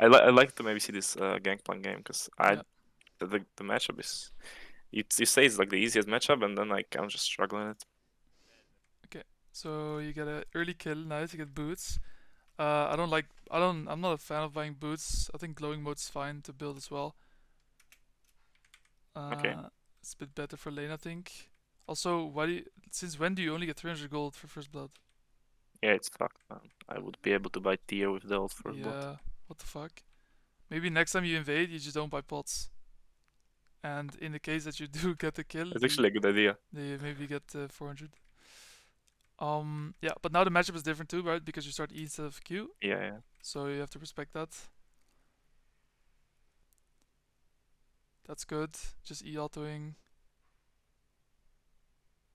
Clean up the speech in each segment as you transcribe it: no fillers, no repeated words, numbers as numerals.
I like to maybe see this Gangplank game because Yeah. the matchup is you say it's like the easiest matchup, and then like I'm just struggling it. Okay. So you get an early kill. Nice. You get boots. I'm not a fan of buying boots. I think glowing mode's fine to build as well. Okay. It's a bit better for lane, I think. Also, since when do you only get 300 gold for first blood? Yeah, it's fucked, man. I would be able to buy tier with the ult first blood. Yeah, what the fuck? Maybe next time you invade, you just don't buy pots. And in the case that you do get the kill, It's actually a good idea. they maybe get 400. Yeah, but now the matchup is different too, right? Because you start E instead of Q, Yeah, yeah. so you have to respect that. That's good. Just E autoing.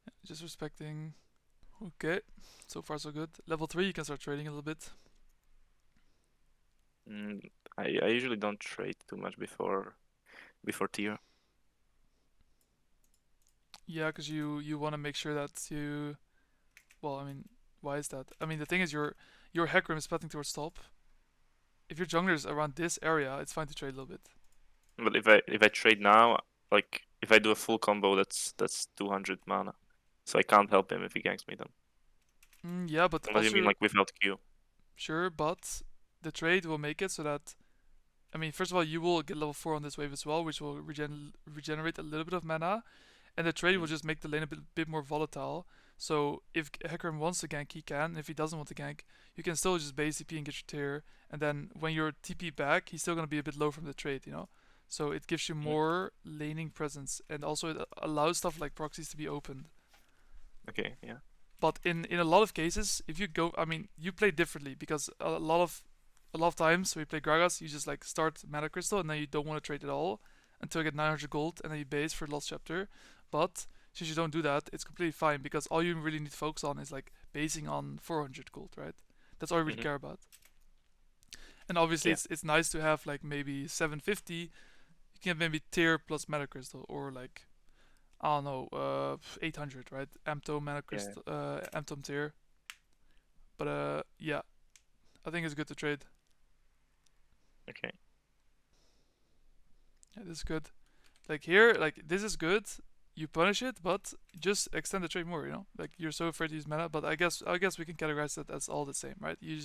Yeah, just respecting. Okay, so far so good. Level 3, you can start trading a little bit. Mm, I usually don't trade too much before tier. Yeah, because you want to make sure that you. Well, I mean, why is that? I mean, the thing is, your Hecarim is pathing towards top. If your jungler is around this area, it's fine to trade a little bit. But if I trade now, like if I do a full combo, that's 200 mana, so I can't help him if he ganks me then. Yeah, but Unless you mean also like without Q. sure, but the trade will make it so that I mean, first of all, you will get level 4 on this wave as well, which will regenerate a little bit of mana, and the trade will Mm. just make the lane a bit more volatile. So if Hecarim wants to gank, he can. And if he doesn't want to gank, you can still just base TP and get your tier. And then when you're TP back, he's still gonna be a bit low from the trade, you know. So it gives you Mm. more laning presence, and also it allows stuff like proxies to be opened. Okay, yeah. But in a lot of cases, if you go, I mean, you play differently because a lot of times when you play Gragas, you just like start Mana Crystal and then you don't want to trade at all until you get 900 gold and then you base for the last chapter. But since you don't do that, it's completely fine because all you really need to focus on is like basing on 400 gold, right? That's all you really Hmm. care about. And obviously, Yeah. it's nice to have like maybe 750. You can have maybe tier plus Mana Crystal or like I don't know, 800, right? Amtom Mana Yeah. Crystal, Amtom tier. But yeah, I think it's good to trade. Okay. Yeah, this is good. Like here, like this is good. You punish it, but just extend the trade more. You know, like you're so afraid to use mana, but I guess we can categorize that as all the same, right? You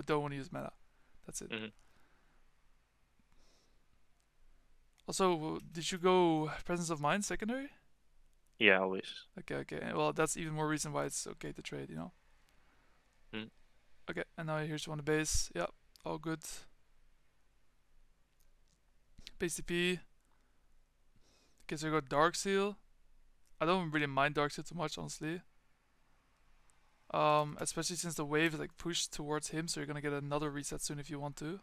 don't want to use mana. That's it. Hmm. Also, did you go Presence of Mind secondary? Yeah, always. Okay, okay. Well, that's even more reason why it's okay to trade. You know. Mm. Okay, and now here's one to base. Yeah, all good. Base TP. Okay, so we got Dark Seal. I don't really mind Dark Seal too much, honestly. Especially since the wave is like pushed towards him, so you're gonna get another reset soon if you want to.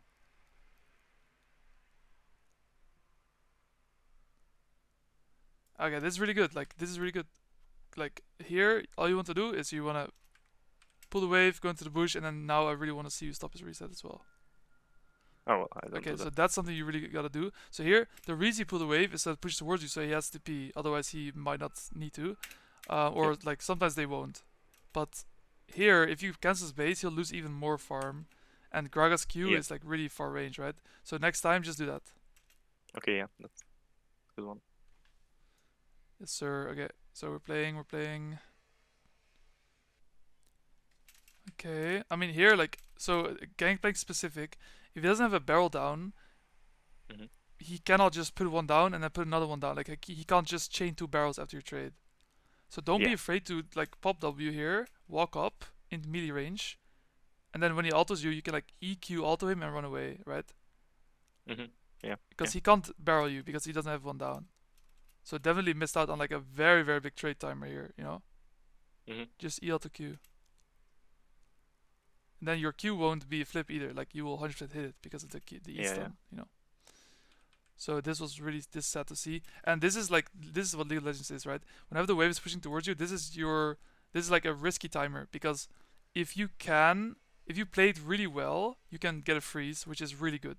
Okay, this is really good. Like this is really good. Like here, all you want to do is you wanna pull the wave, go into the bush, and then now I really want to see you stop his reset as well. Oh well, I don't Okay, do so that. that's something you really gotta do. So here, the reason you pull the wave is that it pushes towards you, so he has to pee. Otherwise, he might not need to, Okay. or like sometimes they won't. But here, if you cancel his base, he'll lose even more farm, and Gragas Q Yeah. is like really far range, right? So next time, just do that. Okay. Yeah. That's a good one. Yes, sir. Okay, so we're playing. We're playing. Okay, I mean here, like so, Gangplank specific. If he doesn't have a barrel down, Hmm. he cannot just put one down and then put another one down. Like he can't just chain two barrels after your trade. So don't be Yeah. afraid to like pop W here, walk up in melee range, and then when he autos you, you can like EQ auto him and run away, right? Hmm. Yeah. Because Yeah. he can't barrel you because he doesn't have one down. So definitely missed out on like a very very big trade timer here. You know, Hmm. just E auto Q, and then your Q won't be a flip either. Like you will 100% hit it because of the E Yeah. Yeah. stun. You know. So this was really this sad to see, and this is what League of Legends is, right? Whenever the wave is pushing towards you, this is like a risky timer because if you can if you play it really well, you can get a freeze, which is really good.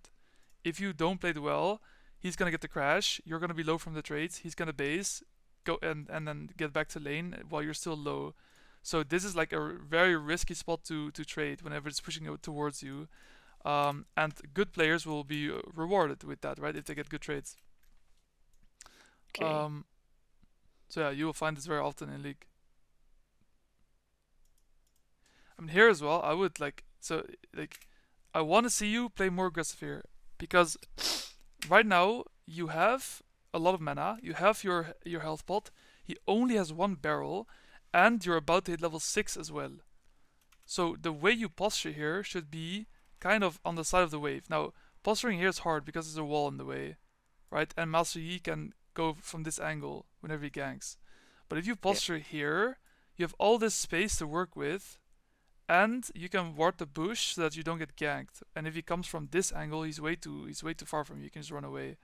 If you don't play it well, he's gonna get the crash. You're gonna be low from the trades. He's gonna base, go and then get back to lane while you're still low. So this is like a very risky spot to trade whenever it's pushing towards you. And good players will be rewarded with that, right? If they get good trades. Okay. So yeah, you will find this very often in League. I mean, here as well, I would I want to see you play more aggressive here because right now you have a lot of mana, you have your health pot. He only has one barrel, and you're about to hit level 6 as well. So the way you posture here should be kind of on the side of the wave. Now, posturing here is hard because there's a wall in the way, right? And Master Yi can go from this angle whenever he ganks. But if you Yeah. posture here, you have all this space to work with, and you can ward the bush so that you don't get ganked. And if he comes from this angle, he's way too far from you. You can just run away.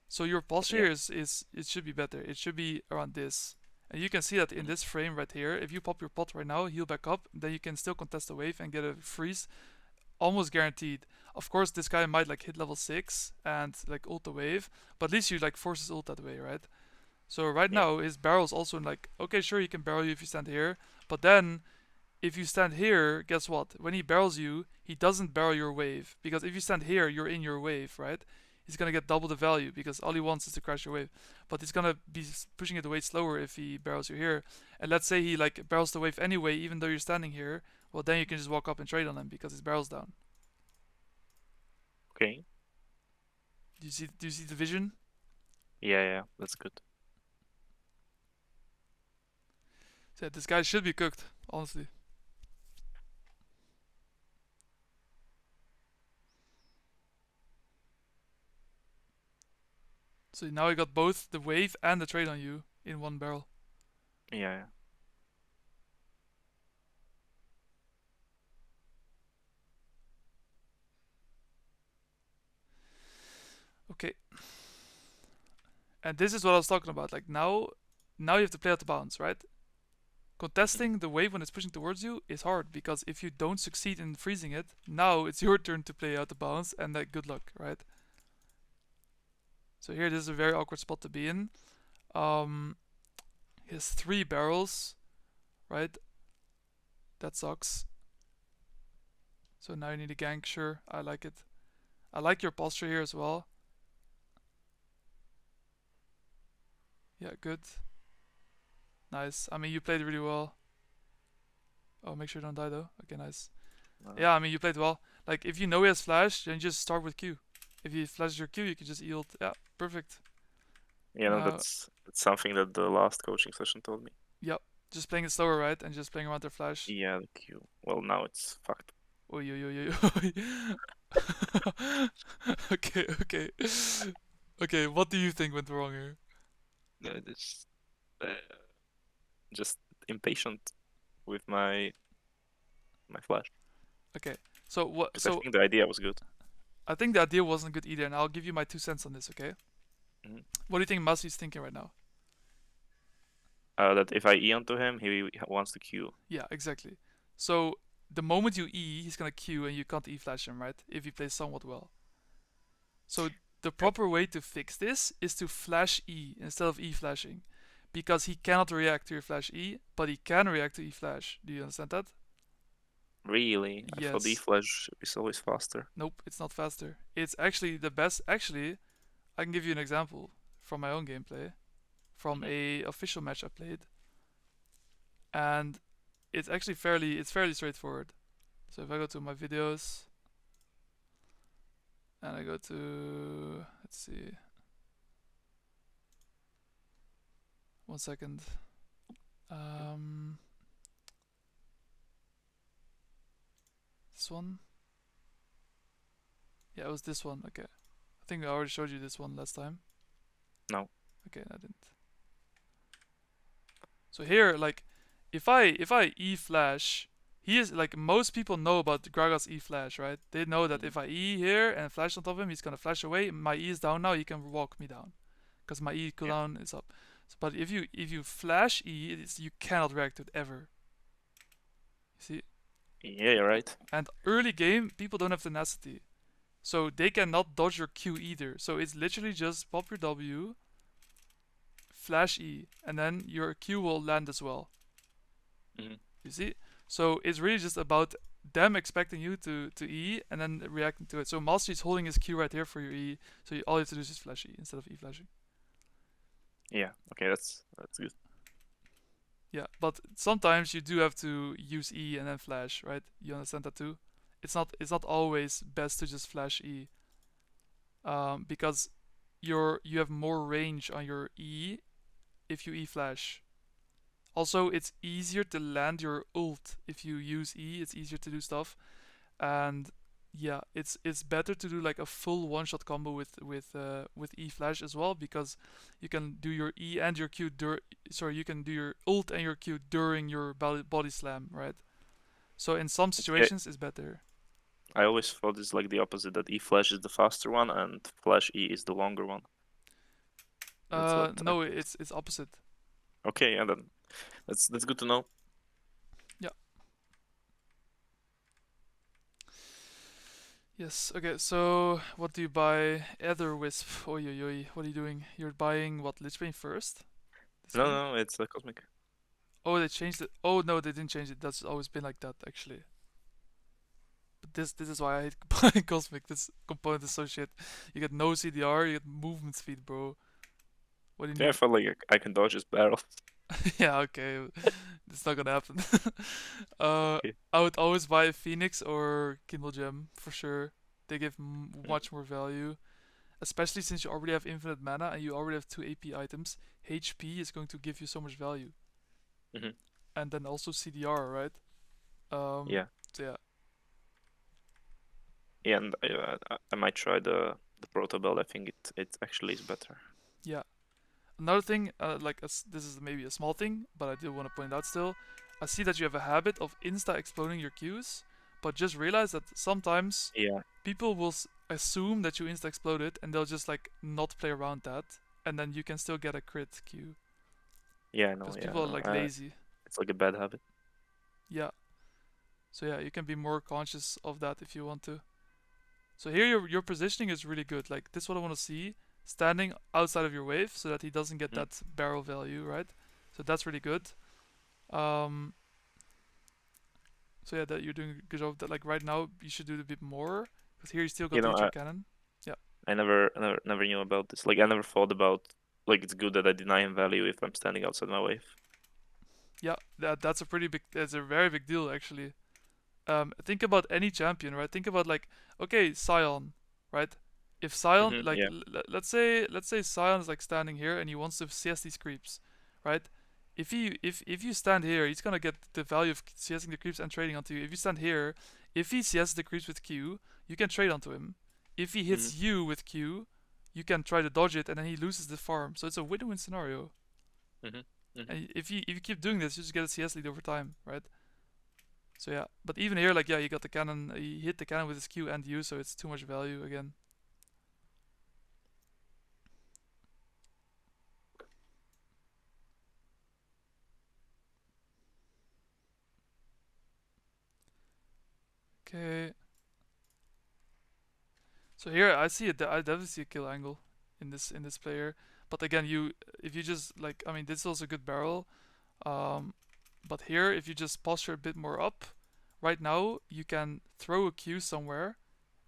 So your posture Yeah. is it should be better. It should be around this. And you can see that in this frame right here, if you pop your pot right now, heal back up, then you can still contest the wave and get a freeze, almost guaranteed. Of course, this guy might like hit level 6 and like ult the wave, but at least you like force his ult that way, right? So right Yeah. now his barrel's also like, okay, sure, he can barrel you if you stand here, but then if you stand here, guess what? When he barrels you, he doesn't barrel your wave, because if you stand here, you're in your wave, right? He's gonna get double the value because all he wants is to crash your wave, but he's gonna be pushing it way slower if he barrels you here. And let's say he like barrels the wave anyway, even though you're standing here. Well, then you can just walk up and trade on him because his barrel's down. Okay. Do you see the vision? Yeah. Yeah. That's good. So yeah, this guy should be cooked, honestly. So now you got both the wave and the trade on you in one barrel. Yeah. Yeah. Okay. And this is what I was talking about. Like now you have to play out the bounds, right? Contesting the wave when it's pushing towards you is hard because if you don't succeed in freezing it, now it's your turn to play out the bounds, and like good luck, right? So here, this is a very awkward spot to be in. He has 3 barrels, right? That sucks. So now you need a gank. Sure, I like it. I like your posture here as well. Yeah, good. Nice. I mean, you played really well. Oh, make sure you don't die though. Okay, nice. Yeah, I mean, you played well. Like, if you know he has flash, then just start with Q. If he flashes your Q, you can just yield. Yeah, perfect. Yeah. No, Now, that's something that the last coaching session told me. yep, just playing it slower, right? And just playing around their flash. Yeah. The Q. Well, now it's fucked. Oi, oi, oi, oi. Okay, okay. Okay, what do you think went wrong here? It's just impatient with my flash. Okay, so what? Because I So think the idea was good. I think the idea wasn't good either, and I'll give you my 2 cents on this. Okay. Mhm. What do you think Masi's thinking right now? That if I E onto him, he wants to Q. Yeah, exactly. So the moment you E, he's gonna Q, and you can't E flash him, right? If he plays somewhat well. So the proper way to fix this is to flash E instead of E flashing, because he cannot react to your flash E, but he can react to E flash. Do you understand that? Really? I thought E Yes. flash is always faster. Nope, it's not faster. It's actually the best. Actually, I can give you an example from my own gameplay, from Mhm. a official match I played, and it's fairly straightforward. So if I go to my videos and I go to, let's see, 1 second. This one. Yeah, it was this one. Okay, I think I already showed you this one last time. No. Okay, I didn't. So here, like, if I E flash, he is like most people know about the gragas E flash, right? They know that Mhm. if I E here and flash on top of him, he's gonna flash away. My E is down now. He can walk me down, because my E Yeah. cooldown is up. So, but if you flash E, you cannot react to it ever. You see? Yeah, you're right. And early game, people don't have tenacity, so they cannot dodge your Q either. So it's literally just pop your W, flash E, and then your Q will land as well. Mhm. You see? So it's really just about them expecting you to E and then reacting to it. So Mastery is holding his Q right here for your E, so all you have to do is just flash E instead of E flashing. Yeah. Okay, that's good. Yeah, but sometimes you do have to use E and then flash, right? You understand that too? It's not always best to just flash E, because you have more range on your E if you E flash. Also, it's easier to land your ult if you use E. It's easier to do stuff, and yeah, it's better to do like a full one shot combo with E flash as well, because you can do your E and your Q you can do your ult and your Q during your body slam, right? So in some Yeah, situations it's better. I always thought it's like the opposite, that E flash is the faster one and flash E is the longer one. That's what I No, thought. it's opposite. Okay, yeah, then that's good to know. Yeah. Yes. Okay. So what do you buy? Ether Wisp. Oi oi oi. What are you doing? You're buying what? Lichbane first? This No, game? no, it's a cosmic. Oh, they changed it. Oh no, they didn't change it. That's always been like that actually. But this is why I hate buying Cosmic. This component is so shit. You get no CDR, you get movement speed, bro. What do you Yeah, I need? felt like I can dodge his barrel. Yeah, okay. It's not gonna happen. Okay. I would always buy a Phoenix or Kindle Gem for sure. They give Mhm, much more value, especially since you already have infinite mana and you already have two AP items. HP is going to give you so much value, mhm. and then also CDR, right? Um, Yeah, so yeah, yeah, and I might try the proto belt. I think it actually is better. yeah. Another thing, this is maybe a small thing, but I do want to point out still. I see that you have a habit of insta exploding your Qs, but just realize that sometimes Yeah, people will assume that you insta exploded and they'll just like not play around that, and then you can still get a crit Q yeah, I know. because Yeah, people I are know. like lazy. It's like a bad habit. Yeah, so yeah, you can be more conscious of that if you want to. So here your positioning is really good. Like this, is what I want to see, standing outside of your wave so that he doesn't get Mhm. that barrel value, right? So that's really good. Um, so yeah, that you're doing a good job. That like right now you should do it a bit more because here you still You got to know, hit your cannon. Yeah, I never knew about this. Like, I never thought about like it's good that I deny him value if I'm standing outside my wave. yeah, that's a pretty big. That's a very big deal actually. Think about any champion, right? Think about like okay, Sion, right? If Sion like Yeah. let's say Sion is like standing here and he wants to CS these creeps, right? If you stand here, he's gonna get the value of CSing the creeps and trading onto you. If you stand here, if he CS the creeps with Q, you can trade onto him. If he hmm hits you with Q, you can try to dodge it and then he loses the farm. So it's a win-win scenario. hmm hmm And if you keep doing this, you just get a CS lead over time, right? So yeah, but even here, like yeah, you got the cannon, he hit the cannon with his Q and U, so it's too much value again. Okay, so here I see it. I definitely see a kill angle in this player. But again, if you just like, I mean, this is also a good barrel. Um, but here, if you just posture a bit more up, right now you can throw a Q somewhere,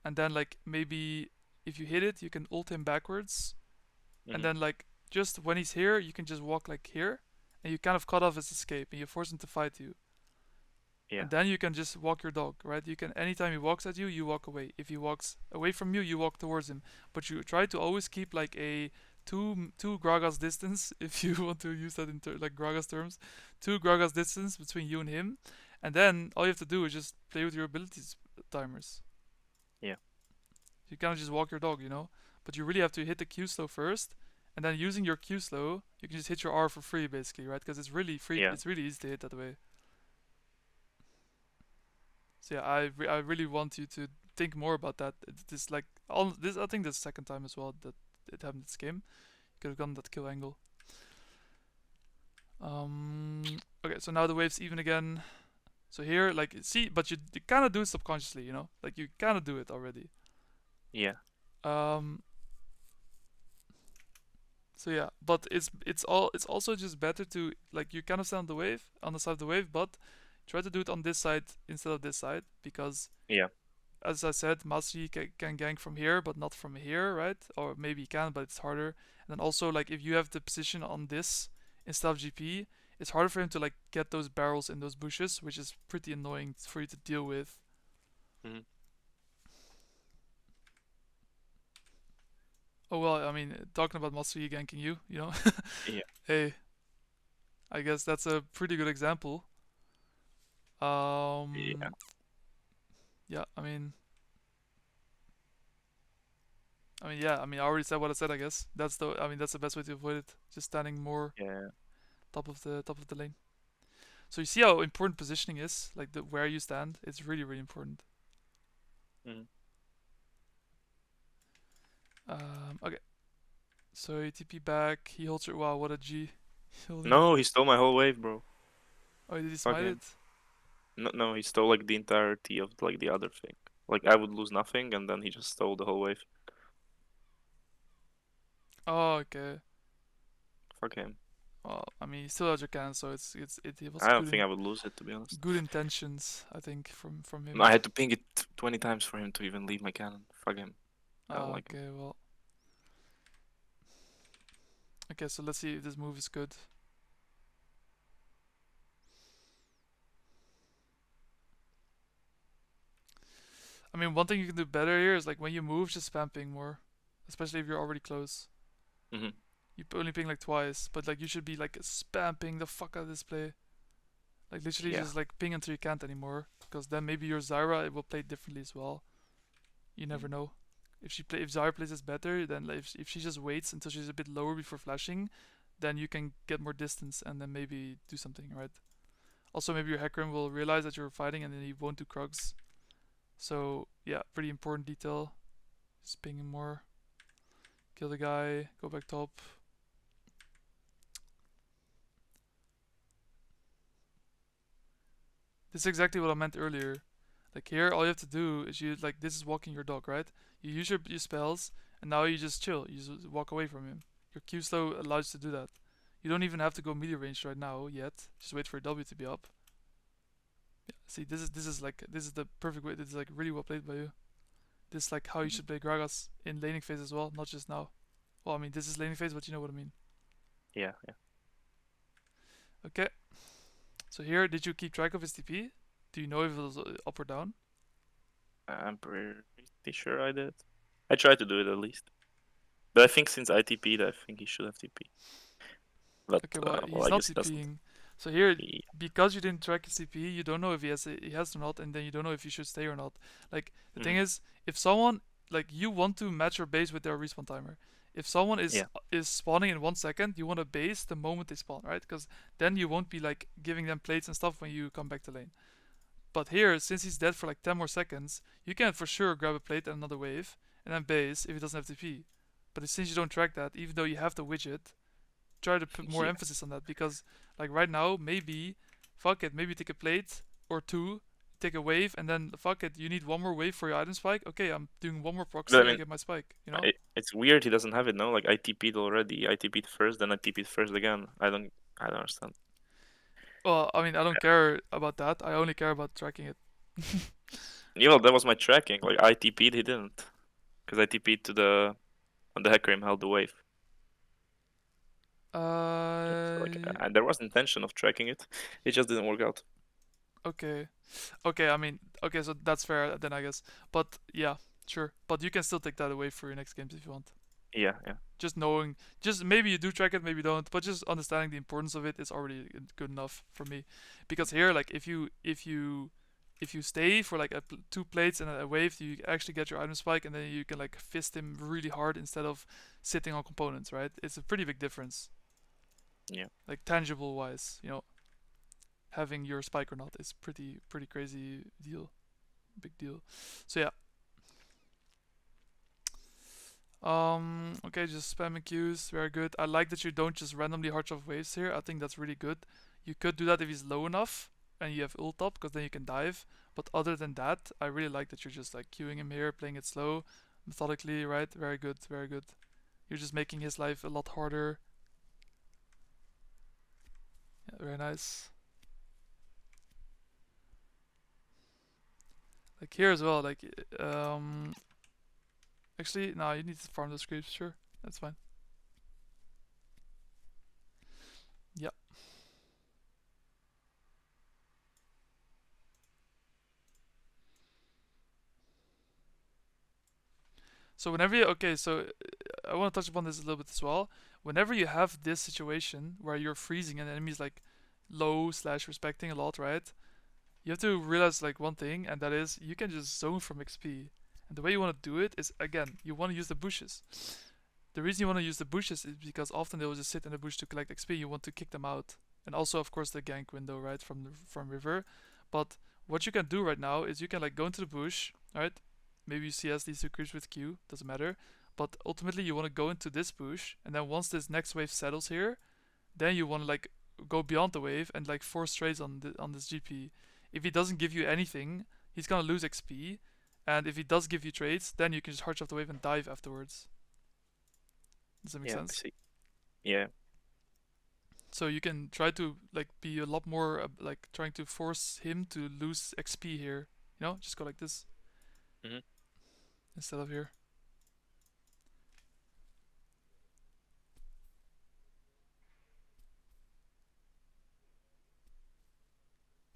and then like maybe if you hit it, you can ult him backwards, and hmm then like just when he's here, you can just walk like here, and you kind of cut off his escape, and you force him to fight you. Yeah. And then you can just walk your dog, right? You can anytime he walks at you, you walk away. If he walks away from you, you walk towards him. But you try to always keep like a two gragas distance, if you want to use that in like gragas terms, two gragas distance between you and him. And then all you have to do is just play with your abilities timers. Yeah. You kind of just walk your dog, you know. But you really have to hit the Q slow first, and then using your Q slow, you can just hit your R for free, basically, right? Because it's really free. Yeah. It's really easy to hit that way. So yeah, I really want you to think more about that. This like all this. I think the second time as well that it happened this game. You could have gotten that kill angle. Um. Okay, so now the wave's even again. So here, like, see, but you kind of do it subconsciously, you know, like you kind of do it already. Yeah. Um. So yeah, but it's also just better to like you kind of stand on the wave on the side of the wave, but try to do it on this side instead of this side, because Yeah. as I said, Mastery can gank from here, but not from here, right? Or maybe he can, but it's harder. And then also, like, if you have the position on this instead of GP, it's harder for him to like get those barrels in those bushes, which is pretty annoying for you to deal with. Mhm. Oh well, I mean, talking about Mastery ganking you, you know, Yeah. hey, I guess that's a pretty good example. Yeah. Yeah, yeah, I already said what I said. I guess that's the best way to avoid it. Just standing more Yeah. top of the lane. So you see how important positioning is, like the where you stand. It's really really important. Mhm. Okay. So ATP back. He holds it. Wow, what a G. Holding. No, he stole my whole wave, bro. Oh, did he Fuck smite him. it? No, no, he stole like the entirety of like the other thing. Like I would lose nothing, and then he just stole the whole wave. Oh, okay. Fuck him. Well, he still has your can, so it was I don't think I would lose it, to be honest. good intentions, I think, from him. I had to ping it 20 times for him to even leave my cannon. Fuck him. I don't Oh, like him. okay, well. Okay, so let's see if this move is good. One thing you can do better here is like when you move, just spam ping more, especially if you're already close. Hmm. You only ping like twice, but like you should be like spamming the fuck out of this play. Like literally Yeah. just like ping until you can't anymore, because then maybe your Zyra it will play differently as well. You never Mhm. know. If Zyra plays this better, then like, if she just waits until she's a bit lower before flashing, then you can get more distance and then maybe do something, right? Also, maybe your Hecarim will realize that you're fighting and then he won't do Krugs. So yeah, pretty important detail. Just ping him more. Kill the guy. Go back top. This is exactly what I meant earlier. Like here, all you have to do is this is walking your dog, right? You use your spells, and now you just chill. You just walk away from him. Your Q slow allows you to do that. You don't even have to go melee range right now yet. Just wait for your W to be up. Yeah, see, this is the perfect way. This is like really well played by you. This is like how you Mhm. should play Gragas in laning phase as well, not just now. Well, this is laning phase, but you know what I mean. Yeah, yeah. Okay, so here, did you keep track of his TP? Do you know if it was up or down? I'm pretty sure I did. I tried to do it at least. But I think since I TP'd, I think he should have TP. But Okay, well, well, he's I not guess he doesn't. TPing. So here, He, because you didn't track his TP, you don't know if he has or not, and then you don't know if you should stay or not. Like the thing Mhm. is, if someone like you want to match your base with their respawn timer. If someone Yeah. is spawning in 1 second, you want to base the moment they spawn, right? Because then you won't be like giving them plates and stuff when you come back to lane. But here, since he's dead for like 10 more seconds, you can for sure grab a plate and another wave, and then base if he doesn't have TP. But since you don't track that, even though you have the widget, try to put more Yeah. emphasis on that, because like right now, maybe fuck it, maybe take a plate or two, take a wave, and then fuck it, you need one more wave for your item spike. Okay, I'm doing one more But I proxy, I mean, get my spike, you know? it's weird he doesn't have it, no? Like I TP'd already. I TP'd first, then I TP'd first again. I don't understand. Well, I don't care about that. I only care about tracking it. Yeah, well, that was my tracking. Like I TP'd, he didn't, because I TP'd to the on the hacker him held the wave. So, like, uh, and there was intention of tracking it. It just didn't work out. okay. Okay, okay, so that's fair then, I guess. But yeah, sure. But you can still take that away for your next games if you want. Yeah, yeah. Just knowing, just maybe you do track it, maybe you don't, but just understanding the importance of it is already good enough for me. Because here, like, if you stay for like two plates and a wave, you actually get your item spike, and then you can like fist him really hard instead of sitting on components, right? It's a pretty big difference, Yeah. like tangible wise, having your spike or not is pretty crazy deal, big deal. So yeah. Okay, just spamming Qs, very good. I like that you don't just randomly hard off waves here. I think that's really good. You could do that if he's low enough and you have ult up, because then you can dive. But other than that, I really like that you're just like queuing him here, playing it slow, methodically, right? Very good, very good. You're just making his life a lot harder. Yeah, very nice. Like here as well. Like actually, no, you need to farm those creeps. Sure, that's fine. Yeah. So whenever you okay, so I want to touch upon this a little bit as well. Whenever you have this situation where you're freezing and the enemy's like low slash respecting a lot, right? You have to realize like one thing, and that is you can just zone from XP. And the way you want to do it is again, you want to use the bushes. The reason you want to use the bushes is because often they will just sit in the bush to collect XP. You want to kick them out, and also of course the gank window, right, from river. But what you can do right now is you can like go into the bush, right? Maybe you CS these two creeps with Q, doesn't matter. But ultimately you want to go into this bush, and then once this next wave settles here, then you want to like go beyond the wave and like force trades on this GP. If he doesn't give you anything, he's gonna lose XP, and if he does give you trades, then you can just harch off the wave and dive afterwards. Does that make Yeah, I sense? see. Yeah. So you can try to like be a lot more like trying to force him to lose XP here. You know, just go like this Hmm. instead of here.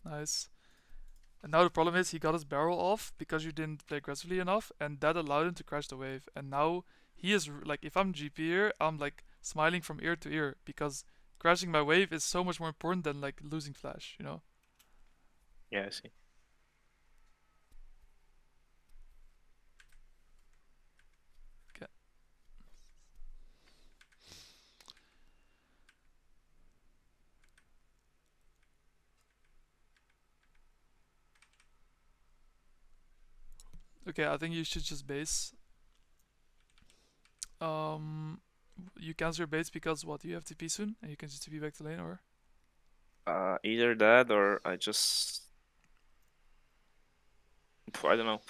Nice. And now the problem is he got his barrel off because you didn't play aggressively enough, and that allowed him to crash the wave. And now he is like, if I'm GP here, I'm like smiling from ear to ear because crashing my wave is so much more important than like losing flash. You know? Yeah, I see. Okay. Okay, I think you should just base. Um, you cancel your base because what? You have TP soon, and you can just TP back to lane, or Either that or I just I don't know.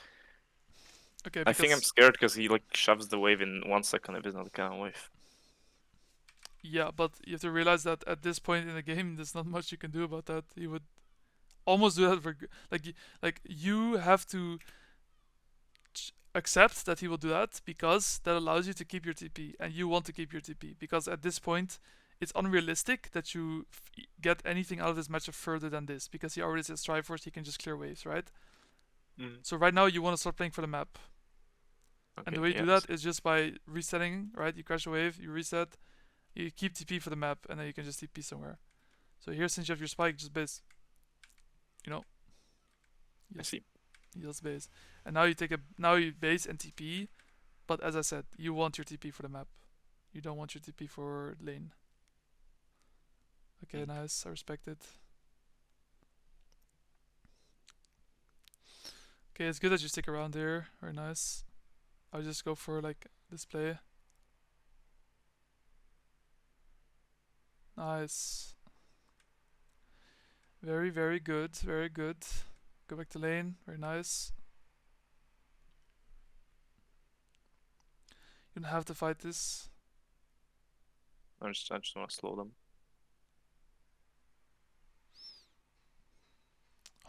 okay, I think I'm because scared because he like shoves the wave in 1 second if it's not a cannon wave. yeah, but you have to realize that at this point in the game, there's not much you can do about that. He would almost do that for like you have to accept that he will do that because that allows you to keep your TP, and you want to keep your TP because at this point it's unrealistic that you get anything out of this matchup further than this because he already says Triforce, he can just clear waves, right? Mm. So right now you want to start playing for the map, and the Okay, way you yeah, do I that see. is just by resetting, right? You crash a wave, you reset, you keep TP for the map, and then you can just TP somewhere. So here, since you have your spike, just base, you know, I just see. just base, and now you base and TP. But as I said, you want your TP for the map. You don't want your TP for lane. Okay, Mm. nice. I respect it. Okay, it's good that you stick around here. Very nice. I'll just go for like this play. Nice. Very, very good. Very good. Go back to lane. Very nice. You don't have to fight this. I just want to slow them.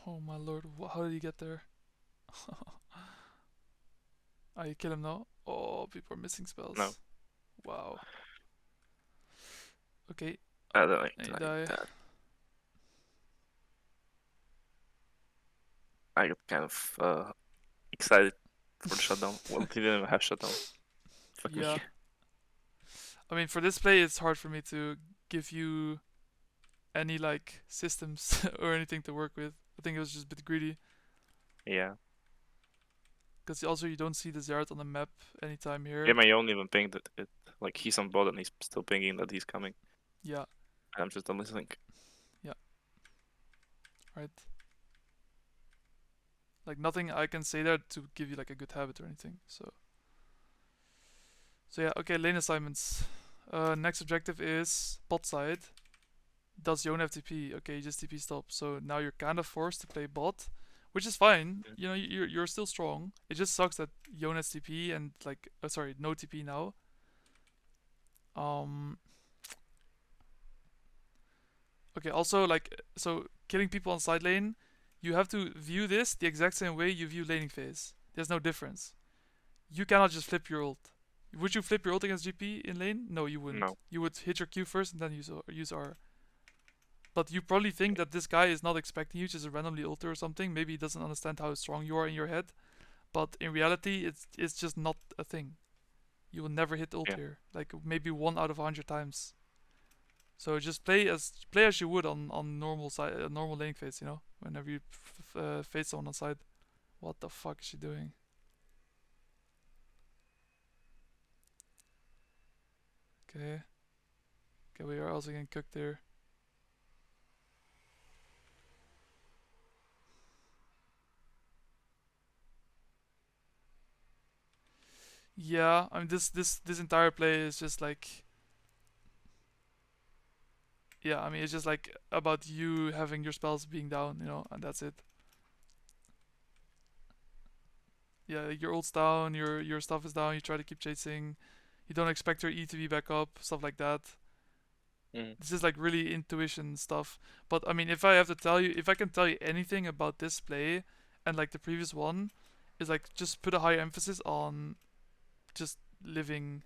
Oh my lord. How did he get there? Ah, you kill him now? Oh, people are missing No, spells. Wow. Okay. I don't And you like die. that. I got kind of excited for the shutdown. Well, he didn't even have shutdown. Fuck me. Yeah. I mean, for this play, it's hard for me to give you any like systems or anything to work with. I think it was just a bit greedy Yeah. because also you don't see the Zerath on the map anytime Yeah, here. my own even pinged it. Like he's on bot and he's still pinging that he's coming. Yeah, I'm just not listening. yeah, right. Like nothing I can say there to give you like a good habit or anything. So yeah, okay. Lane assignments. Next objective is bot side. Does Yone have TP? Okay, just TP stop. So now you're kind of forced to play bot, which is fine. Mm. You know, you're still strong. It just sucks that Yone has TP and like, sorry, no TP now. Um. Okay. Also, like, so killing people on side lane, you have to view this the exact same way you view laning phase. There's no difference. You cannot just flip your ult. Would you flip your ult against GP in lane? No, you wouldn't. No. You would hit your Q first and then use R. But you probably think that this guy is not expecting you just randomly ult or something. Maybe he doesn't understand how strong you are in your head. But in reality, it's just not a thing. You will never hit ult Yeah. here. Like maybe 1 out of 100 times. So just play as you would on normal side, normal lane phase. Whenever you face someone on side. What the fuck is she doing? Okay. Okay, we are also getting cooked here. Yeah, I mean this entire play is just like, yeah, I mean it's just like about you having your spells being down, and that's it. Yeah, your ult's down, your stuff is down, you try to keep chasing, you don't expect your E to be back up, stuff like that. Mm. This is like really intuition stuff. But I mean, if I can tell you anything about this play and like the previous one, is like just put a high emphasis on just living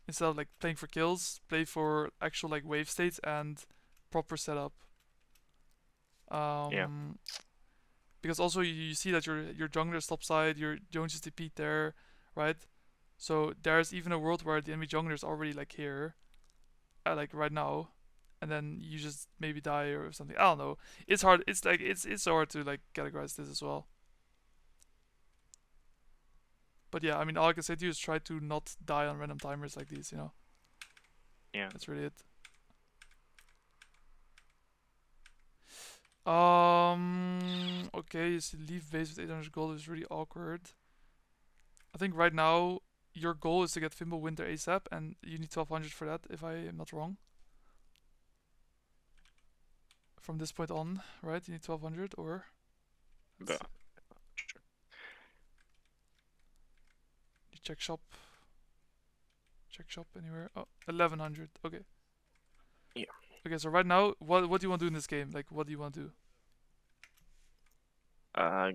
instead of like playing for kills, play for actual like wave states and proper setup. Yeah. Um, because also you see that your jungler is topside, your Jones is TP'd there, right? So there's even a world where the enemy jungler is already like here, like right now, and then you just maybe die or something. I don't know. It's hard. It's like it's hard to like categorize this as well. But yeah, I mean, all I can say to you is try to not die on random timers like these. Yeah. That's really it. Okay, you see, leave base with 800 gold is really awkward. I think right now your goal is to get Fimble Winter ASAP, and you need 1200 for that, if I am not wrong. From this point on, right? You need 1200, or But sure. you check shop. Check shop anywhere. Oh, 1100. Okay. Yeah. Okay, so right now, what do you want to do in this game? Like, what do you want to do? Uh,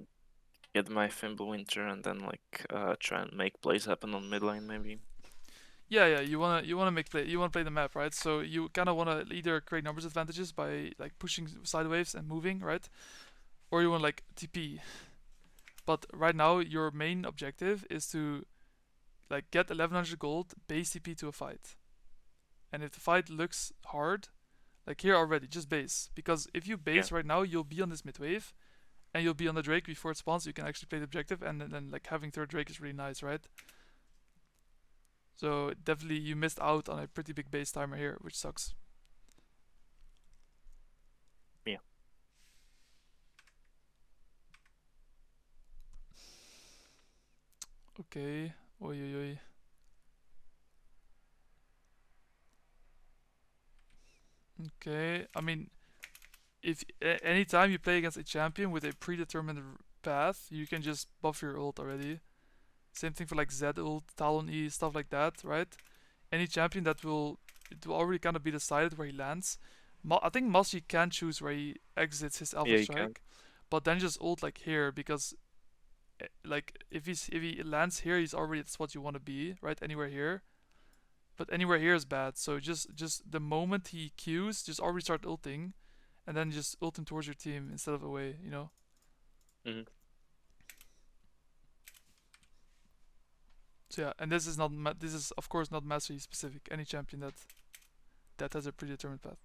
get my Fimble Winter and then like try and make plays happen on mid lane maybe. Yeah. You wanna play the map, right? So you kind of wanna either create numbers advantages by like pushing sideways and moving, right? Or you wanna like TP. But right now, your main objective is to like get 1100 gold, base TP to a fight. And if the fight looks hard, like here already, just base. Because if you Yeah. base right now, you'll be on this mid wave, and you'll be on the Drake before it spawns. So you can actually play the objective, and then like having third Drake is really nice, right? So definitely you missed out on a pretty big base timer here, which sucks. Yeah. Okay. Oi oi oi. Okay. I mean, if anytime you play against a champion with a predetermined path, you can just buff your ult already. Same thing for like Z ult, Talon E, stuff like that, right? Any champion it will already kind of be decided where he lands. I think Mossy can choose where he exits his Alpha Yeah, you can. Strike, but then just ult like here because like if he lands here, he's already at the spot you want to be, right? Anywhere here, but anywhere here is bad. So just the moment he queues, just already start ulting, and then just ult him towards your team instead of away. Hmm. So yeah, and this is of course not mastery specific. Any champion that has a predetermined path.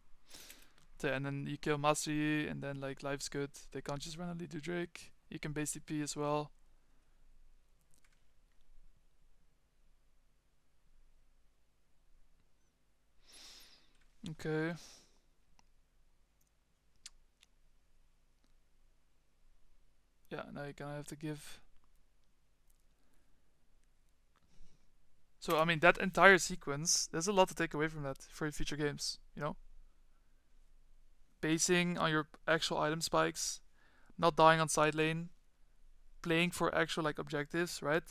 So yeah, and then you kill mastery, and then like life's good. They can't just randomly do Drake. You can base TP as well. Okay. Yeah, now you kind of have to give. So I mean that entire sequence, there's a lot to take away from that for your future games. Basing on your actual item spikes, not dying on side lane, playing for actual like objectives, right?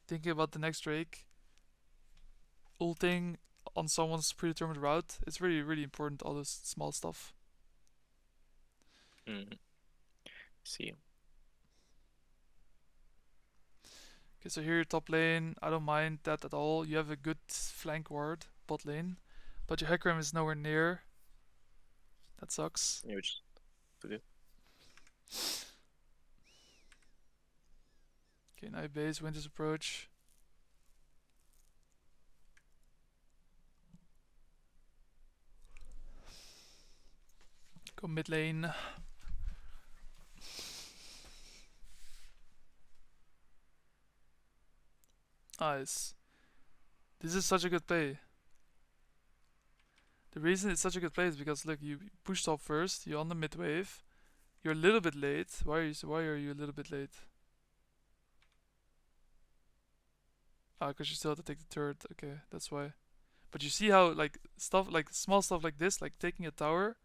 Thinking about the next Drake, ulting on someone's predetermined route. It's really really important. All this small stuff. Hmm. See. Okay, so here your top lane, I don't mind that at all. You have a good flank ward, bot lane. But your Hecarim is nowhere near. That sucks. Yeah, which is good. Okay, now base, Winter's Approach. Go mid lane. Nice. This is such a good play. The reason it's such a good play is because look, you push top first, you're on the mid wave, you're a little bit late. Why are you a little bit late? Ah, because you still have to take the turret. Okay, that's why. But you see how like small stuff like this, like taking a tower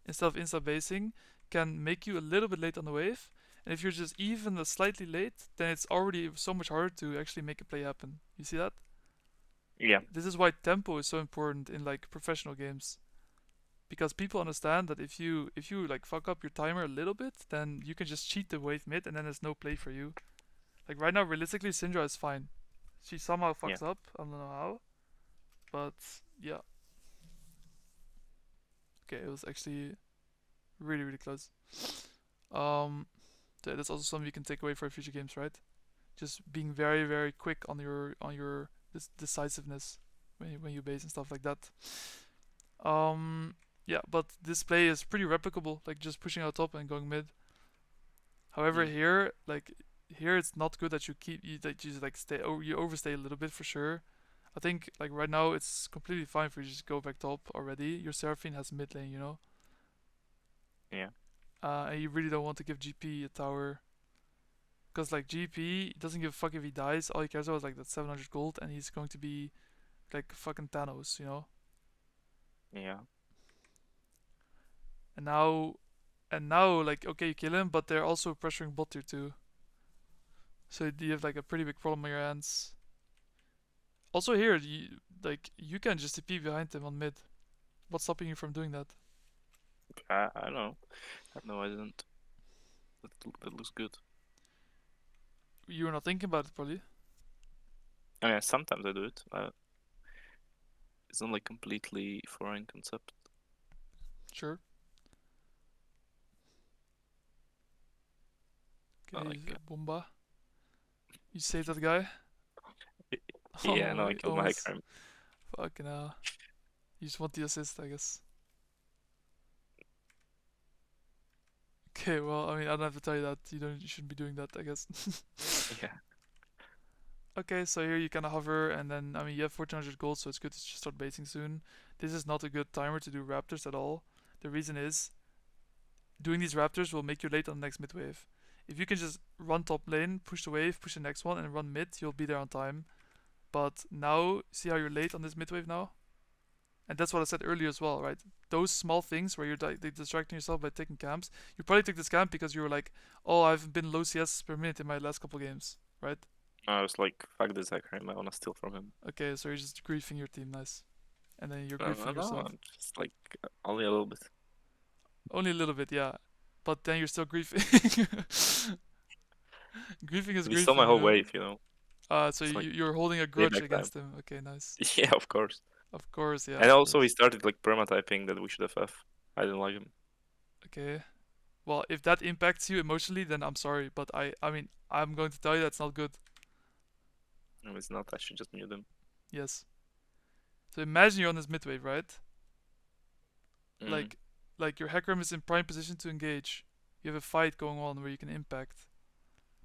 instead of insta basing, can make you a little bit late on the wave. And if you're just even slightly late, then it's already so much harder to actually make a play happen. You see that? Yeah. This is why tempo is so important in like professional games. Because people understand that if you like fuck up your timer a little bit, then you can just cheat the wave mid and then there's no play for you. Like right now realistically Syndra is fine. She somehow Yeah. fucks up, I don't know how. But yeah. Okay, it was actually really, really close. That's also something you can take away for future games, right? Just being very, very quick on your decisiveness when you base and stuff like that. Yeah, but this play is pretty replicable, like just pushing out top and going mid. However, Mm. here it's not good that that you just like you overstay a little bit for sure. I think like right now it's completely fine for you to just go back top already. Your Seraphine has mid lane, you know. Yeah. And you really don't want to give GP a tower. Because like GP doesn't give a fuck if he dies. All he cares about is like that 700 gold, and he's going to be like fucking Thanos, you know. Yeah. And now, like okay, you kill him, but they're also pressuring bot tier too. So you have like a pretty big problem on your hands. Also here, you can just TP behind him on mid. What's stopping you from doing that? I don't know. No, I didn't. That looks good. You were not thinking about it probably. I mean, sometimes I do it. It's not like completely foreign concept. Sure. I Okay, like. Bomba. You saved that guy. Yeah, no, Oh, I killed my almost. crime. Fucking hell. You just want the assist, I guess. Okay, well, I mean, I don't have to tell you that. You shouldn't be doing that, I guess. Yeah. Okay, so here you kind of hover, and then I mean you have 1400 gold, so it's good to just start basing soon. This is not a good timer to do raptors at all. The reason is doing these raptors will make you late on the next mid wave. If you can just run top lane, push the wave, push the next one, and run mid, you'll be there on time. But now, see how you're late on this mid wave now? And that's what I said earlier as well, right? Those small things where you're distracting yourself by taking camps. You probably took this camp because you were like, oh, I've been low CS per minute in my last couple games, right? I was like, fuck this crime. I wanna steal from him. Okay, so you're just griefing your team, nice. And then you're No, griefing no, yourself. I'm just like only a little bit. Only a little bit, yeah. But then you're still griefing. Griefing is He stole my griefing, you whole know? wave, you know. So It's like you're holding a grudge payback time. against him. Okay, nice. Yeah, of course. Of course, yeah, And of also, he course. started like perma-typing that we should have F. I didn't like him. Okay. Well, if that impacts you emotionally, then I'm sorry, but I mean, I'm going to tell you that's not good. No, it's not. I should just mute him. Yes. So imagine you're on this mid wave, right? Mm. Like, your Hecarim is in prime position to engage. You have a fight going on where you can impact.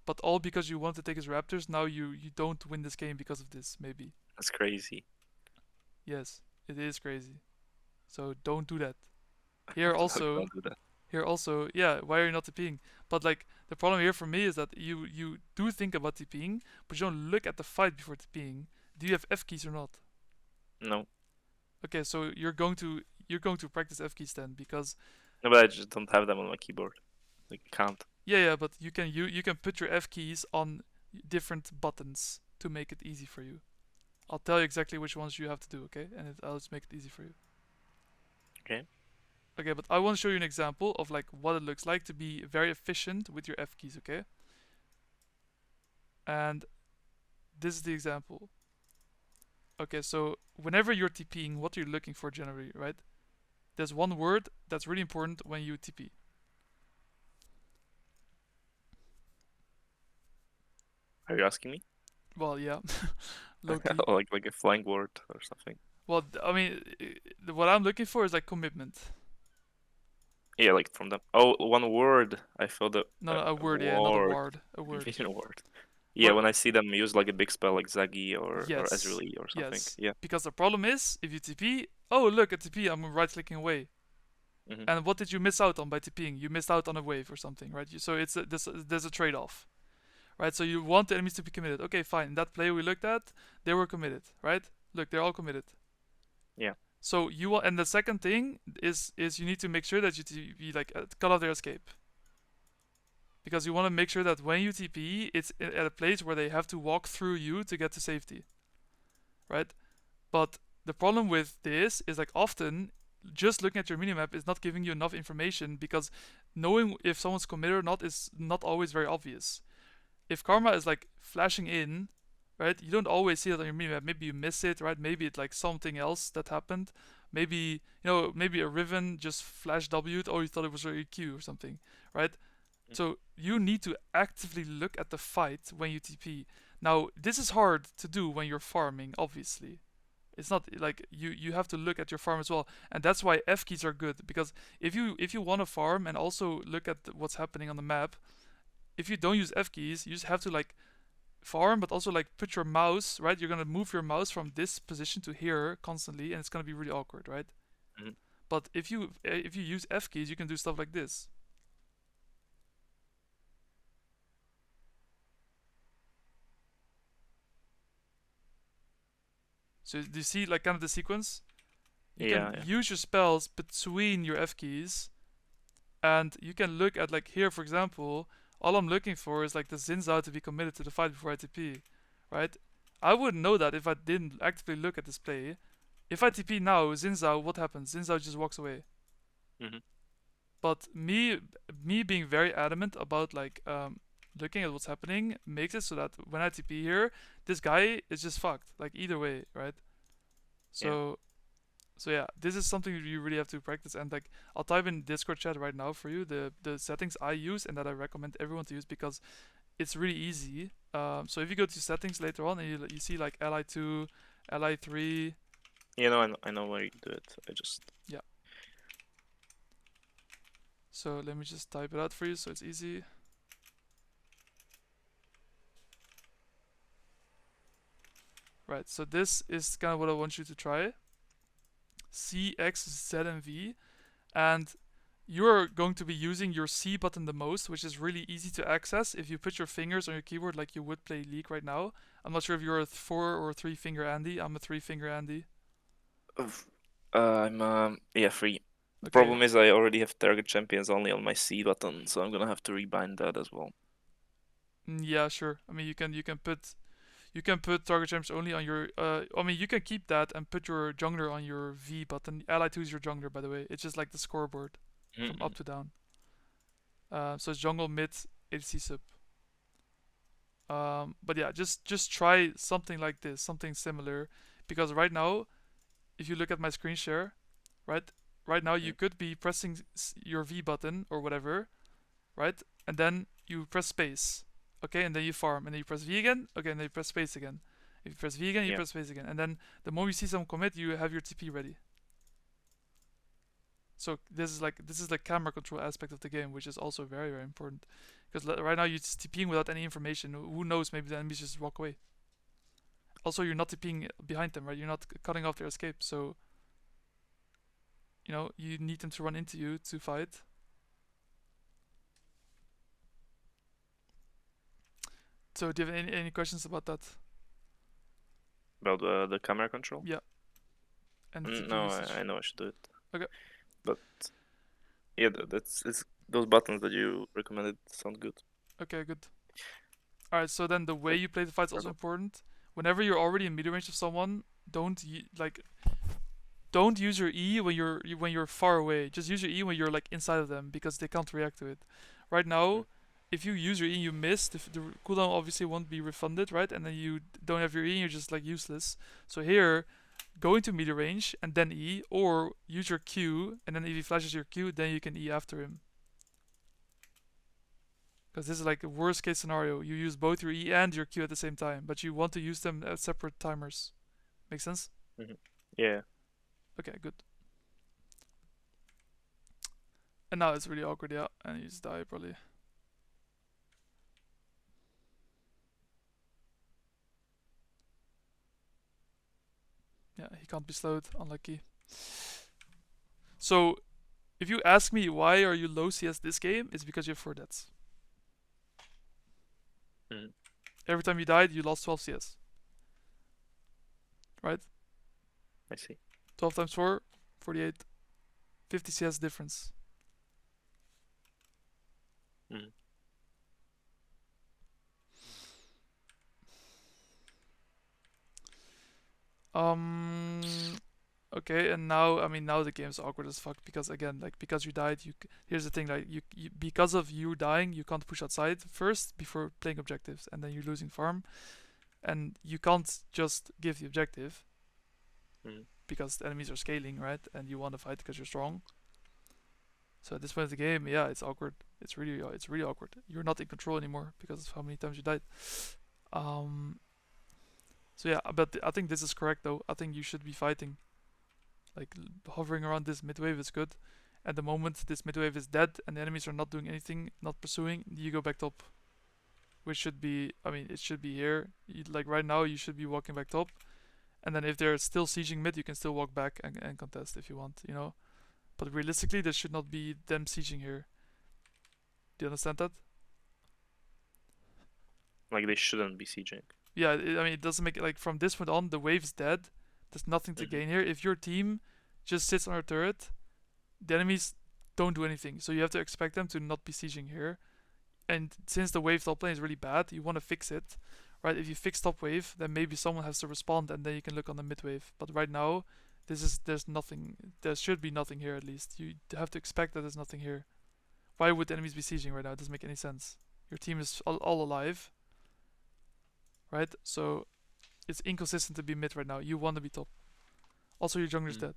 But all because you want to take his raptors, now you don't win this game because of this, maybe. That's crazy. Yes, it is crazy. So don't do that. Here No, also, don't do that. yeah, why are you not TPing? But like the problem here for me is that you do think about TPing, but you don't look at the fight before TPing. Do you have F keys or not? No. Okay, so you're going to practice F keys then because No, but I just don't have them on my keyboard. Like, can't. yeah, but you can put your F keys on different buttons to make it easy for you. I'll tell you exactly which ones you have to do, okay? And I'll just make it easy for you. Okay. Okay, but I want to show you an example of like what it looks like to be very efficient with your F keys, okay? And this is the example. Okay, so whenever you're TPing, what you're looking for generally, right? There's one word that's really important when you TP. Are you asking me? Well, yeah, low key. Like a flying word or something? Well, I mean, what I'm looking for is like commitment. Yeah, like from the one word. I feel the No, no, a a word, yeah, not a word, word, a word. a word. Yeah, What? when I see them use like a big spell like Zagi or Yes, Ezreal or something. yes. Yeah. Because the problem is, if you TP, oh look, a TP, I'm right-clicking away. Hmm. And what did you miss out on by TPing? You missed out on a wave or something, right? So there's a trade-off, right? So you want the enemies to be committed. Okay, fine. In that play we looked at, they were committed, right? Look, they're all committed. Yeah. So you want, and the second thing is you need to make sure that you like cut off their escape, because you want to make sure that when you TP, it's at a place where they have to walk through you to get to safety, right? But the problem with this is like often just looking at your minimap is not giving you enough information, because knowing if someone's committed or not is not always very obvious. If karma is like flashing in, right, you don't always see it on your minimap. Maybe you miss it, right? Maybe it's like something else that happened. Maybe maybe a Riven just flash W'd. Oh, you thought it was your EQ or something, right? So you need to actively look at the fight when you TP. Now this is hard to do when you're farming, obviously. It's not like you have to look at your farm as well, and that's why F keys are good, because if you want to farm and also look at what's happening on the map, if you don't use F keys, you just have to like farm, but also like put your mouse right. You're gonna move your mouse from this position to here constantly, and it's gonna be really awkward, right? Hmm. But if you use F keys, you can do stuff like this. So do you see like kind of the sequence? You can Yeah, yeah. use your spells between your F keys, and you can look at like here, for example. All I'm looking for is like the Zinzao to be committed to the fight before I TP, right? I wouldn't know that if I didn't actively look at this play. If I TP now, Zinzao, what happens? Zinzao just walks away. Hmm. But me being very adamant about like looking at what's happening makes it so that when I TP here, this guy is just fucked. Like either way, right? Yeah. So yeah, this is something you really have to practice. And like I'll type in Discord chat right now for you the settings I use and that I recommend everyone to use, because it's really easy. So if you go to settings later on and you see like Li2, Li3, You know, I know where you do it. I just yeah. So let me just type it out for you so it's easy. Right, so this is kind of what I want you to try. C, X, Z, and V. And you're going to be using your C button the most, which is really easy to access if you put your fingers on your keyboard like you would play League right now. I'm not sure if you're a 4 or 3 finger Andy. I'm a 3 finger Andy. I'm yeah, free. The Okay. problem is I already have target champions only on my C button, so I'm gonna have to rebind that as well. Yeah, sure. I mean, you can put target champs only on your. I mean, you can keep that and put your jungler on your V button. Ally 2 is your jungler, by the way. It's just like the scoreboard from Hmm. up to down. So it's jungle, mid, ADC sub. But yeah, just try something like this, something similar, because right now, if you look at my screen share, right, right now you could be pressing your V button or whatever, right, and then you press space, okay, and then you farm, and then you press V again, okay, and then you press space again. If you press V again, you Yeah. press space again, and then the moment you see someone commit, you have your TP ready. So this is the camera control aspect of the game, which is also very very important, because right now you're just TPing without any information. Who knows? Maybe the enemies just walk away. Also, you're not TPing behind them, right? You're not cutting off their escape, so you need them to run into you to fight. So do you have any questions about that? About the camera control? Yeah, and the TP No, usage. I know I should do it. Okay. But yeah, that's it's those buttons that you recommended sound good. Okay, good. All right. So then the way Like, you play the fight is also purple. important. Whenever you're already in meter range of someone, don't don't use your E when you're far away. Just use your E when you're like inside of them because they can't react to it. Right now, if you use your E and you miss, the cooldown obviously won't be refunded, right? And then you don't have your E and you're just like useless. So here, go into melee range and then E, or use your Q and then if he flashes your Q, then you can E after him. Because this is like a worst case scenario. You use both your E and your Q at the same time, but you want to use them as separate timers. Make sense? Yeah. Okay, good. And now it's really awkward, yeah, and you just die probably. Yeah, he can't be slowed, unlucky. So, if you ask me why are you low CS this game, it's because you have 4 deaths. Every time you died, you lost 12 CS. Right? I see. 12 times 4, 48. 50 CS difference. Okay, and now I mean now the game's awkward as fuck because again like because you died here's the thing like you because of you dying you can't push outside first before playing objectives and then you're losing farm and you can't just give the objective because the enemies are scaling, right, and you want to fight because you're strong. So at this point of the game, yeah, it's awkward. It's really awkward. You're not in control anymore because of how many times you died. So yeah, but I think this is correct though. I think you should be fighting. Like hovering around this mid wave is good. At the moment this mid wave is dead and the enemies are not doing anything, not pursuing, you go back top. Which should be, I mean, it should be here. Like right now, you should be walking back top. And then if they're still sieging mid, you can still walk back and contest if you want, you know. But realistically, there should not be them sieging here. Do you understand that? Like they shouldn't be sieging. Yeah, I mean, it doesn't make it like from this point on, the wave's dead. There's nothing to gain here. If your team just sits on a turret, the enemies don't do anything. So you have to expect them to not be sieging here. And since the wave top lane is really bad, you want to fix it, right? If you fix top wave, then maybe someone has to respond, and then you can look on the mid wave. But right now, there's nothing. There should be nothing here at least. You have to expect that there's nothing here. Why would enemies be sieging right now? It doesn't make any sense. Your team is all alive, right? So it's inconsistent to be mid right now. You want to be top. Also, your jungler's dead.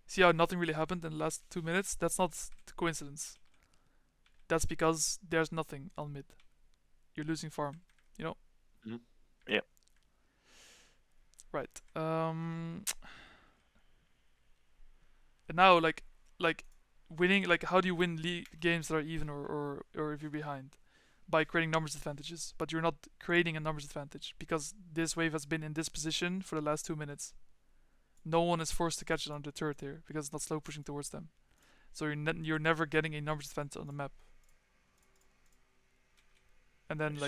See how nothing really happened in the last 2 minutes? That's not coincidence. That's because there's nothing on mid. You're losing farm, you know? Yeah. Right. And now, like winning, like how do you win games that are even or if you're behind? By creating numbers advantages. But you're not creating a numbers advantage because this wave has been in this position for the last 2 minutes. No one is forced to catch it on the turret here because it's not slow pushing towards them. So you're never getting a numbers advantage on the map. And then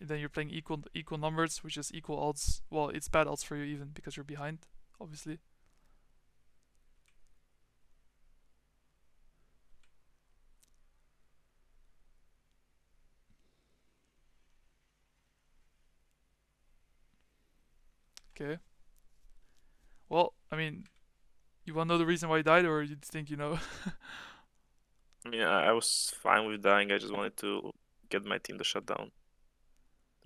then you're playing equal numbers, which is equal odds. Well, it's bad odds for you even because you're behind, obviously. Okay. Well, I mean, you want to know the reason why you died, or you think you know? I mean, I was fine with dying. I just wanted to get my team to shut down.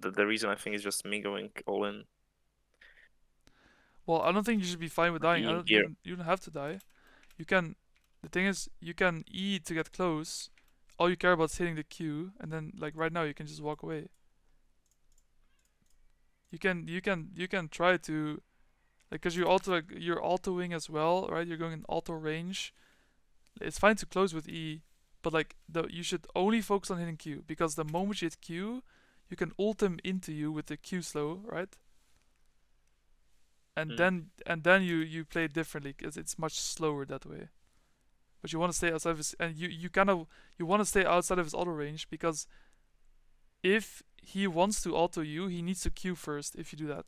The reason I think is just me going all in. Well, I don't think you should be fine with dying. You don't have to die. You can. The thing is, you can E to get close. All you care about is hitting the Q, and then like right now, you can just walk away. You can try to, like, cause you're autoing as well, right? You're going in auto range. It's fine to close with E, but like you should only focus on hitting Q because the moment you hit Q, you can ult them into you with the Q slow, right? And then you play it differently because it's much slower that way. But you want to stay outside of his, and you want to stay outside of his auto range because if he wants to auto you, he needs to Q first. If you do that,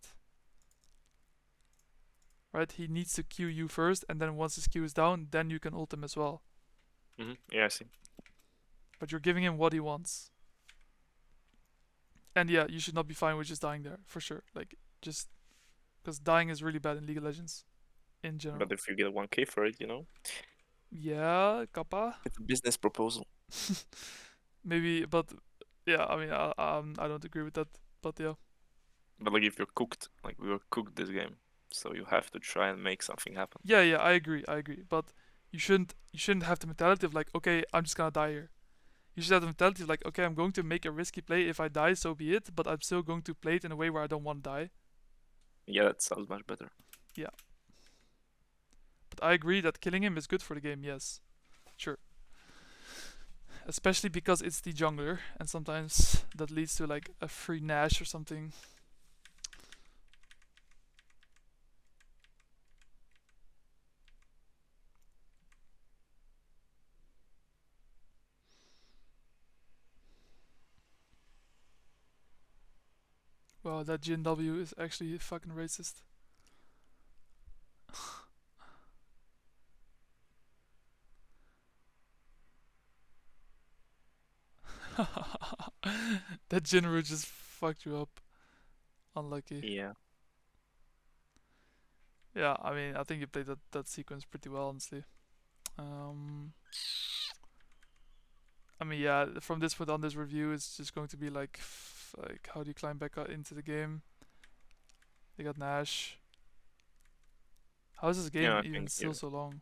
right? He needs to Q you first, and then once his Q is down, then you can ult him as well. Yeah, I see. But you're giving him what he wants. And yeah, you should not be fine with just dying there for sure. Like just because dying is really bad in League of Legends in general. But if you get 1k for it, you know, Yeah, kappa. it's a business proposal. Maybe, but yeah, I mean, I don't agree with that. But yeah, But like if you're cooked, like we were cooked this game, so you have to try and make something happen. yeah, I agree, But you shouldn't have the mentality of like, okay, I'm just gonna die here. You should have the mentality of like, okay, I'm going to make a risky play. If I die, so be it. But I'm still going to play it in a way where I don't want to die. Yeah, that sounds much better. Yeah, but I agree that killing him is good for the game. Yes, sure. Especially because it's the jungler, and sometimes that leads to like a free Nash or something. Wow, that GNW is actually fucking racist. That Jinru just fucked you up. Unlucky. Yeah. Yeah, I mean, I think you played that sequence pretty well, honestly. Um, I mean, yeah, from this point on, this review is just going to be like how do you climb back into the game? They got Nash. How is this Yeah, game I even think still you. so long?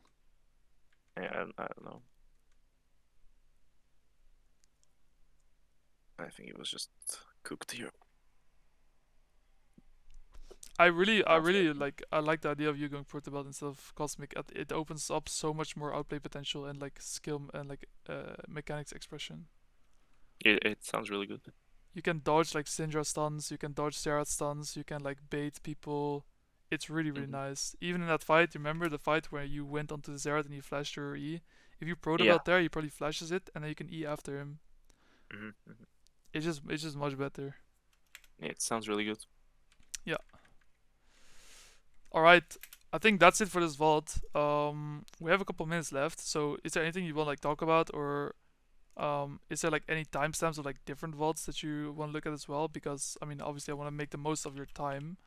Yeah, I don't know. I think it was just cooked here. I Also, like the idea of you going Proto Belt instead of Cosmic. It opens up so much more outplay potential and like skill and like mechanics expression. it sounds really good. You can dodge like Syndra stuns, you can dodge Seraph stuns, you can like bait people. It's really Hmm. nice. Even in that fight, remember the fight where you went onto the Zerath and you flashed your E? If you Proto Yeah. Belt there, he probably flashes it and then you can E after him. Hmm. It's just much better. Yeah, it sounds really good. Yeah. All right. I think that's it for this vault. We have a couple minutes left. So, is there anything you want to like talk about, or is there like any timestamps of like different vaults that you want to look at as well? Because I mean, obviously, I want to make the most of your time.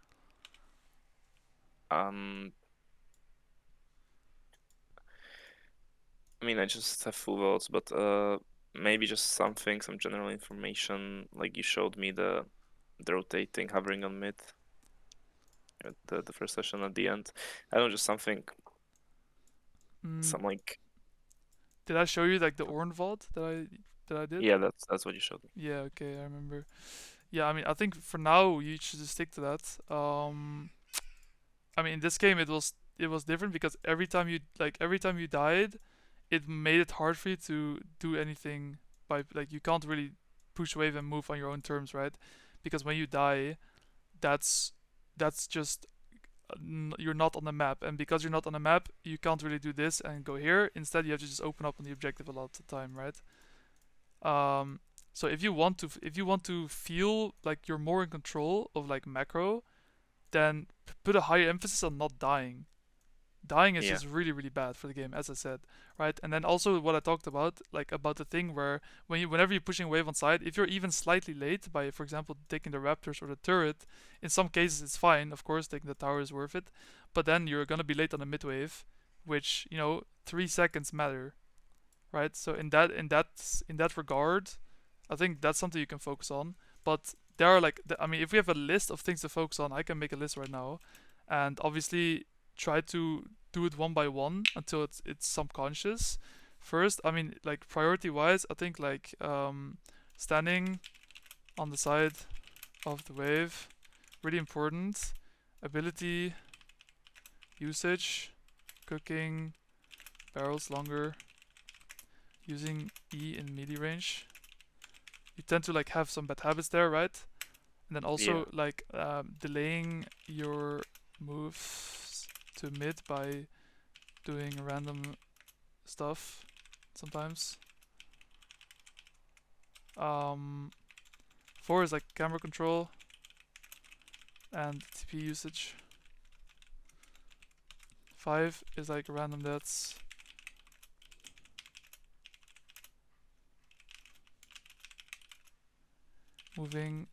Um, I mean, I just have full votes, but maybe just something, some general information. Like you showed me the rotating, hovering on mid at the first session at the end. I don't know, just something, Mm, some like, did I show you like the Orn vault that I did? yeah, that's what you showed me. Yeah. Okay, I remember. Yeah. I mean, I think for now you should just stick to that. I mean, in this game it was different because every time you died, it made it hard for you to do anything by like you can't really push wave and move on your own terms, right? Because when you die, that's that's just you're not on the map, and because you're not on the map, you can't really do this and go here. Instead, you have to just open up on the objective a lot of the time, right? Um, so if you want to feel like you're more in control of like macro, then put a higher emphasis on not dying. Dying is Yeah, just really really bad for the game, as I said, right? And then also what I talked about, like about the thing where whenever you're pushing wave on side, if you're even slightly late by, for example, taking the raptors or the turret, in some cases it's fine. Of course, taking the tower is worth it, but then you're gonna be late on the mid wave, which 3 seconds matter, right? So in that regard, I think that's something you can focus on. But there are I mean, if we have a list of things to focus on, I can make a list right now, and obviously try to do it one by one until it's subconscious. First, I mean, like priority wise, I think like standing on the side of the wave, really important. Ability, usage, cooking, barrels longer, using E in melee range. You tend to like have some bad habits there, right? And then yeah, also like delaying your moves to mid by doing random stuff sometimes. Um, 4 is like camera control and TP usage. 5 is like random deaths. Moving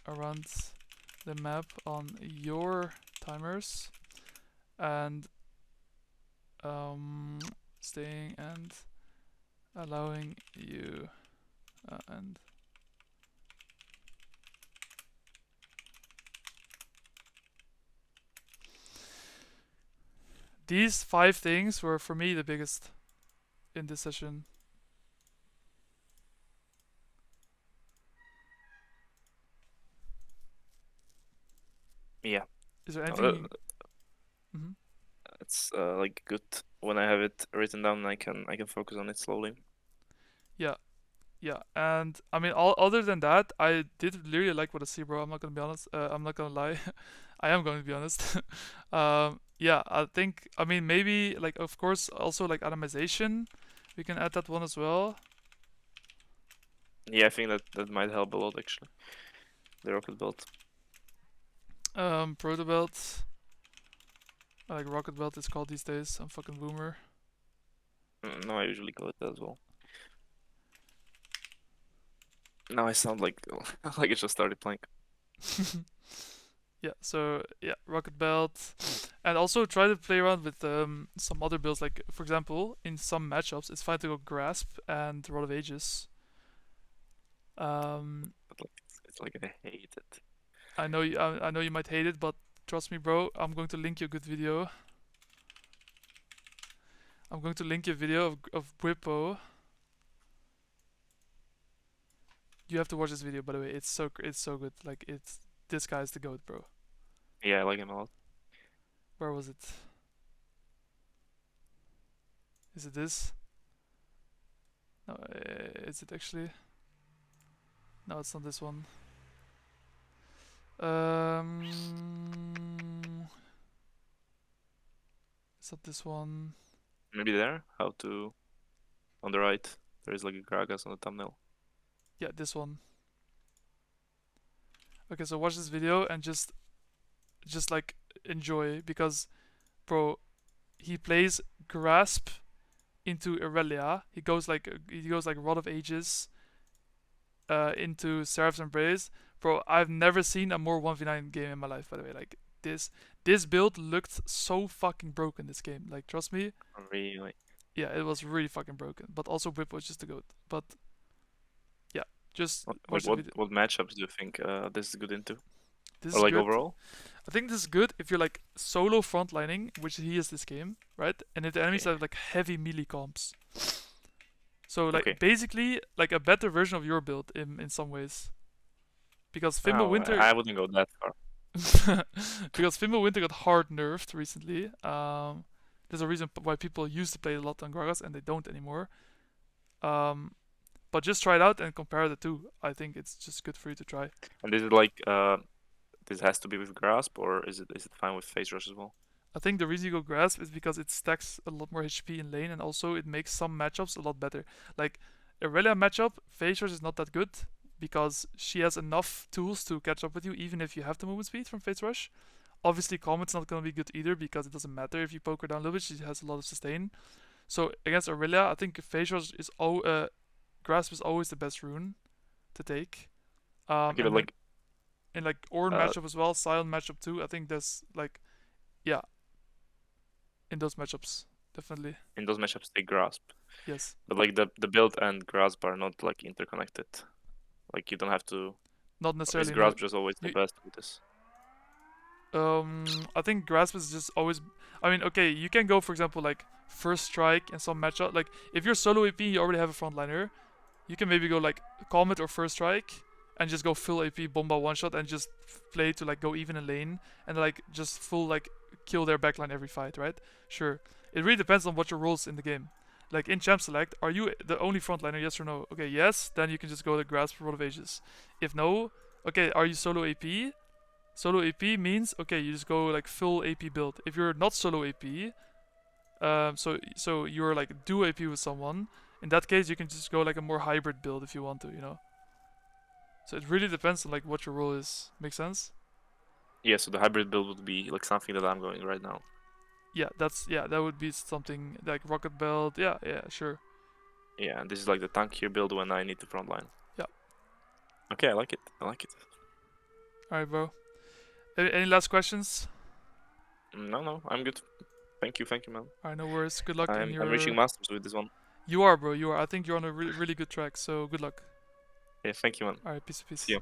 around the map on your timers and staying and allowing you and these 5 things were for me the biggest in this session. Yeah. Is there No, anything? Mhm. it's like good when I have it written down. I can focus on it slowly. Yeah, yeah, and I mean, all other than that, I did really like what I see, bro. I'm not gonna be honest. I'm not gonna lie. I am going to be honest. Yeah, I think. I mean, maybe like, of course, also like atomization. We can add that one as well. Yeah, I think that might help a lot actually. The rocket belt. Proto belt. I like rocket belt. It's called these days. I'm fucking boomer. No, I usually call it that as well. Now I sound like like I just started playing. Yeah, so yeah, rocket belt, and also try to play around with some other builds. Like for example, in some matchups, it's fine to go grasp and rod of ages. But like it's like I hate it. I know you might hate it, but trust me, bro. I'm going to link you a good video. I'm going to link you a video of Whippo. You have to watch this video, by the way. It's so good. Like this guy's the goat, bro. Yeah, I like him a lot. Where was it? Is it this? No, is it actually? No, it's not this one. It's not this one. Maybe there. How to on the right. There is like a gragas on the thumbnail. Yeah, this one. Okay, so watch this video and just like enjoy because, bro, he plays grasp into Irelia. He goes like Rod of Ages into Seraph's Embrace. Bro, I've never seen a more 1v9 game in my life, by the way. Like this build looked so fucking broken this game. Like trust me. Really. Yeah, it was really fucking broken. But also Whip was just a goat. But yeah, just watch the video. What matchups do you think this is good into? This Or is like good. overall? I think this is good if you're like solo frontlining, which he is this game, right? And if the enemies Okay. have like heavy melee comps. So like Okay. basically like a better version of your build in some ways. Because Fimbo Oh, Winter I wouldn't go that far. because Fimbo Winter got hard nerfed recently. There's a reason why people used to play a lot on Gragas and they don't anymore. But just try it out and compare the two. I think it's just good for you to try. And this is like this has to be with grasp, or is it fine with phase rush as well? I think the reason you go grasp is because it stacks a lot more HP in lane and also it makes some matchups a lot better. Like Irelia matchup, phase rush is not that good because she has enough tools to catch up with you even if you have the movement speed from phase rush. Obviously Comet's not gonna be good either because it doesn't matter if you poke her down a little bit, she has a lot of sustain. So against Irelia, I think phase rush is grasp is always the best rune to take. Okay, but And like in like Ornn uh, matchup as well, Silent matchup too. I think there's like yeah, in those matchups, definitely. in those matchups they grasp, Yes. but like the build and grasp are not like interconnected. Like you don't have to. Not Or is necessarily. No. grasp just always the You, best with this? I think grasp is just always. I mean, okay, you can go for example like first strike in some matchup. Like if you're solo AP, you already have a frontliner. You can maybe go like Comet or first strike and just go full AP bomba one shot and just play to like go even in lane and like just full like kill their backline every fight, right? Sure. It really depends on what your roles in the game. Like in champ select, are you the only frontliner? Yes or no? Okay, yes. Then you can just go the grasp for Rod of Ages. If no, okay, are you solo AP? Solo AP means okay, you just go like full AP build. If you're not solo AP, so you're like duo AP with someone. In that case, you can just go like a more hybrid build if you want to, you know. So it really depends on like what your role is. Make sense? Yeah, so the hybrid build would be like something that I'm going right now. Yeah, that would be something like rocket belt. Yeah, yeah, sure. Yeah, and this is like the tankier build when I need to frontline. Yeah. Okay, I like it. I like it. All right, bro. Any last questions? No, I'm good. Thank you, man. Alright, no worries. Good luck in I'm reaching your. masters with this one. You are, bro. You are. I think you're on a really good track. So good luck. Yeah, thank you, man. Alright, peace, See peace. you.